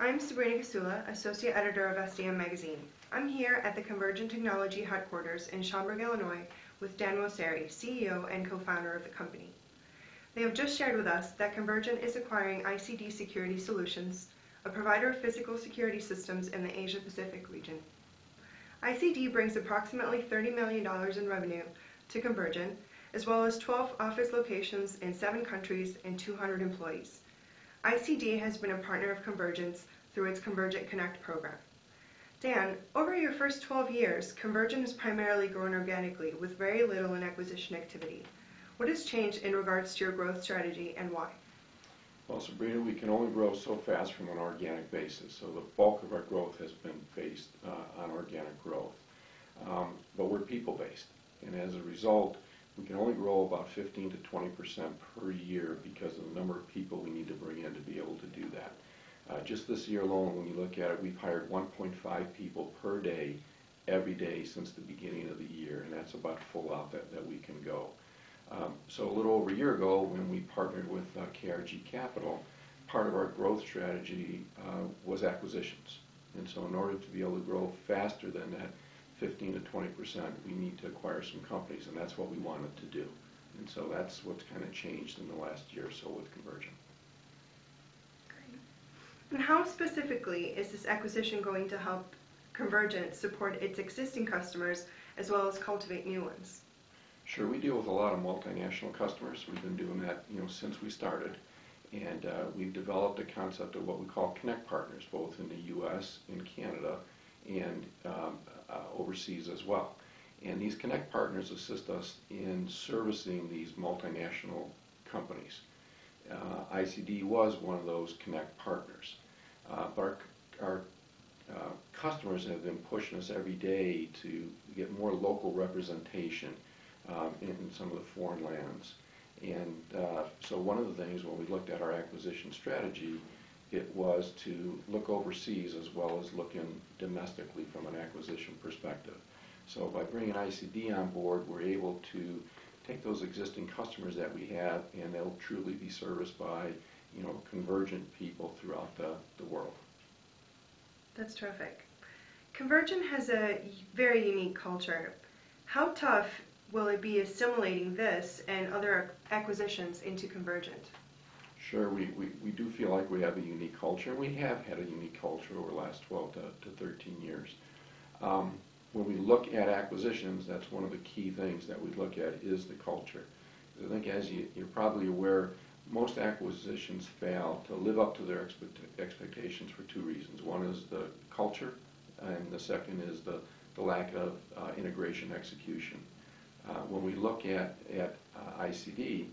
I'm Sabrina Casula, Associate Editor of SDM Magazine. I'm here at the Convergint Technology headquarters in Schaumburg, Illinois, with Dan Moceri, CEO and co-founder of the company. They have just shared with us that Convergint is acquiring ICD Security Solutions, a provider of physical security systems in the Asia-Pacific region. ICD brings approximately $30 million in revenue to Convergint, as well as 12 office locations in 7 countries and 200 employees. ICD has been a partner of Convergint's through its Convergint Connect program. Dan, over your first 12 years, Convergint has primarily grown organically with very little in acquisition activity. What has changed in regards to your growth strategy and why? Well, Sabrina, we can only grow so fast from an organic basis, so the bulk of our growth has been based on organic growth. But we're people-based, and as a result, we can only grow about 15 to 20% per year because of the number of people we need to bring in to be able to do that. Just this year alone, when you look at it, we've hired 1.5 people per day, every day since the beginning of the year, and that's about full out that we can go. So a little over a year ago, when we partnered with KRG Capital, part of our growth strategy was acquisitions. And so in order to be able to grow faster than that 15 to 20%, we need to acquire some companies, and that's what we wanted to do. And so that's what's kind of changed in the last year or so with Convergint. Great. And how specifically is this acquisition going to help Convergint support its existing customers as well as cultivate new ones? Sure, we deal with a lot of multinational customers. We've been doing that, since we started, and we've developed a concept of what we call Connect Partners, both in the U.S., in Canada, and overseas as well. And these Connect Partners assist us in servicing these multinational companies. ICD was one of those Connect Partners. But our customers have been pushing us every day to get more local representation in some of the foreign lands. And so one of the things when we looked at our acquisition strategy, it was to look overseas as well as looking domestically from an acquisition perspective. So by bringing ICD on board, we're able to take those existing customers that we have, and they'll truly be serviced by, Convergint people throughout the world. That's terrific. Convergint has a very unique culture. How tough will it be assimilating this and other acquisitions into Convergint? Sure, we do feel like we have a unique culture. We have had a unique culture over the last 12 to 13 years. When we look at acquisitions, that's one of the key things that we look at is the culture. I think as you're probably aware, most acquisitions fail to live up to their expectations for 2 reasons. One is the culture, and the second is the lack of integration execution. When we look at ICD,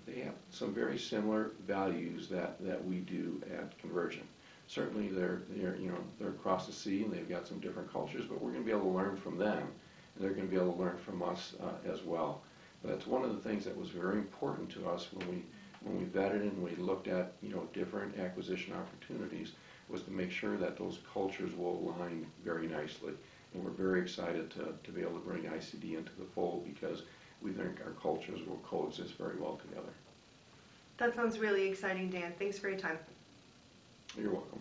they have some very similar values that we do at Convergint. Certainly they're across the sea and they've got some different cultures, but we're going to be able to learn from them, and they're going to be able to learn from us as well. But that's one of the things that was very important to us when we vetted and we looked at different acquisition opportunities, was to make sure that those cultures will align very nicely. And we're very excited to be able to bring ICD into the fold because we think our cultures will coexist very well together. That sounds really exciting, Dan. Thanks for your time. You're welcome.